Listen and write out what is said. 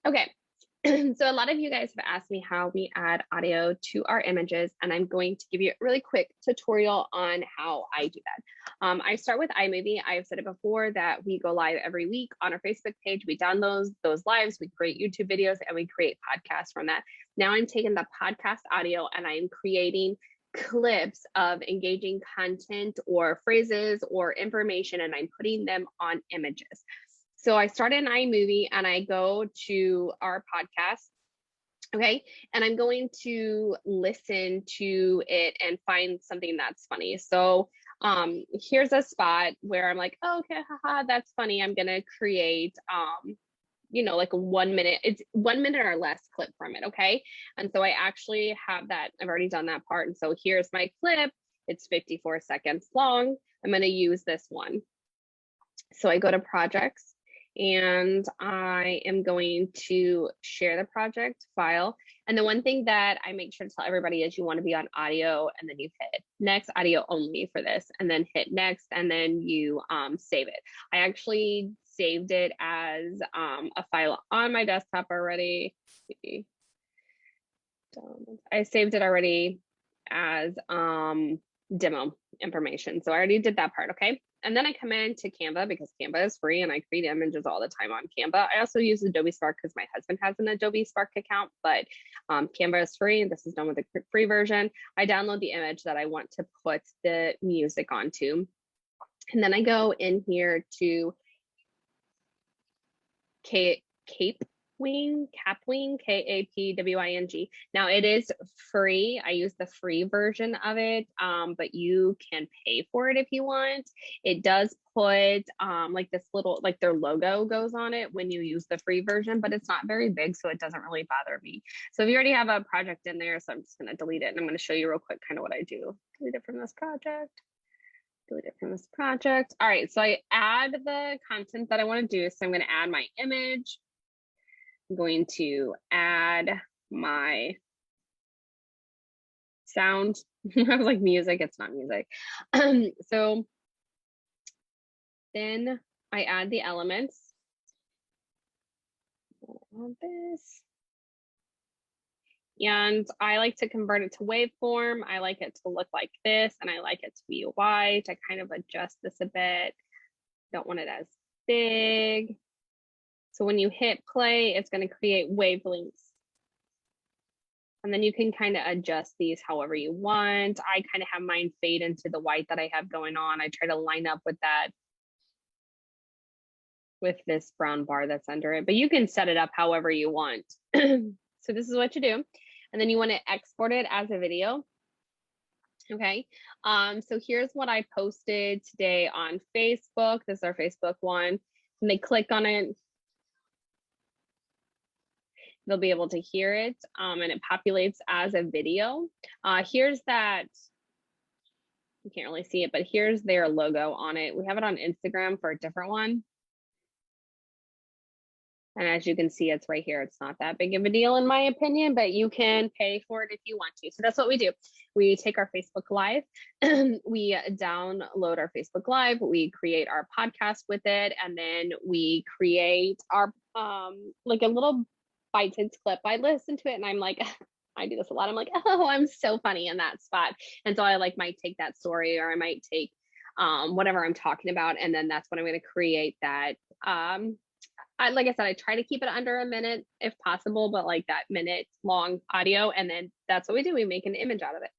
Okay. So a lot of you guys have asked me how we add audio to our images, and I'm going to give you a really quick tutorial on how I do that. I start with iMovie. I've said it before that we go live every week on our Facebook page. We download those lives, we create YouTube videos, and we create podcasts from that. Now I'm taking the podcast audio and I'm creating clips of engaging content or phrases or information, and I'm putting them on images. So I start in iMovie and I go to our podcast. Okay. And I'm going to listen to it and find something that's funny. So here's a spot where I'm like, oh, okay, haha, that's funny. I'm going to create, like a 1 minute, it's 1 minute or less clip from it. Okay. And so I actually have that. I've already done that part. And so here's my clip. It's 54 seconds long. I'm going to use this one. So I go to projects and I am going to share the project file. And the one thing that I make sure to tell everybody is you want to be on audio, and then you hit next, audio only for this, and then hit next, and then you save it. I actually saved it as a file on my desktop already. I saved it already as demo information. So I already did that part, okay? And then I come into Canva because Canva is free and I create images all the time on Canva. I also use Adobe Spark because my husband has an Adobe Spark account, but Canva is free and this is done with the free version. I download the image that I want to put the music onto. And then I go in here to Capwing, Kapwing. Now it is free. I use the free version of it, but you can pay for it if you want. It does put like this little, like their logo goes on it when you use the free version, but it's not very big, so it doesn't really bother me. So if you already have a project in there, so I'm just going to delete it, and I'm going to show you real quick kind of what I do. Delete it from this project. Delete it from this project. All right, so I add the content that I want to do. So I'm going to add my image. I'm going to add my sound. I was like music, it's not music. So then I add the elements. Add this. And I like to convert it to waveform. I like it to look like this, and I like it to be white. I kind of adjust this a bit. Don't want it as big. So when you hit play, it's going to create wavelengths. And then you can kind of adjust these however you want. I kind of have mine fade into the white that I have going on. I try to line up with that, with this brown bar that's under it, but you can set it up however you want. So this is what you do. And then you want to export it as a video. Okay, so here's what I posted today on Facebook. This is our Facebook one. When they click on it, they'll be able to hear it, and it populates as a video. Here's that, you can't really see it, but here's their logo on it. We have it on Instagram for a different one. And as you can see, it's right here. It's not that big of a deal in my opinion, but you can pay for it if you want to. So that's what we do. We take our Facebook Live, we download our Facebook Live, we create our podcast with it, and then we create our like a little bite-sized clip. I listen to it and I'm like, I do this a lot. I'm like, oh, I'm so funny in that spot. And so I might take that story, or I might take whatever I'm talking about, and then that's when I'm going to create that. Like I said, I try to keep it under a minute if possible, but like that minute long audio. And then that's what we do. We make an image out of it.